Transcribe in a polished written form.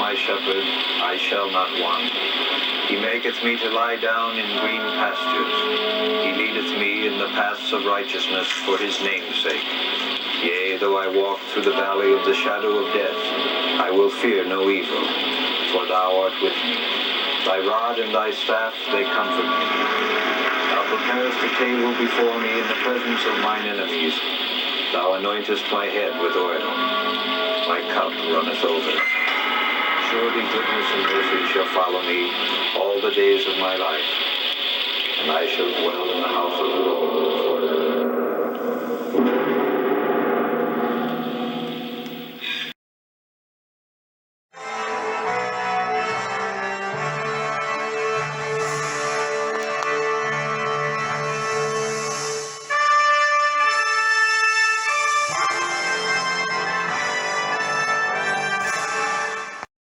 my shepherd, I shall not want. He maketh me to lie down in green pastures. He leadeth me in the paths of righteousness for his name's sake. Yea, though I walk through the valley of the shadow of death, I will fear no evil, for thou art with me. Thy rod and thy staff, they comfort me. Thou preparest a table before me in the presence of mine enemies. Thou anointest my head with oil. My cup runneth over. Surely goodness and mercy shall follow me all the days of my life, and I shall dwell in the house of the Lord forever.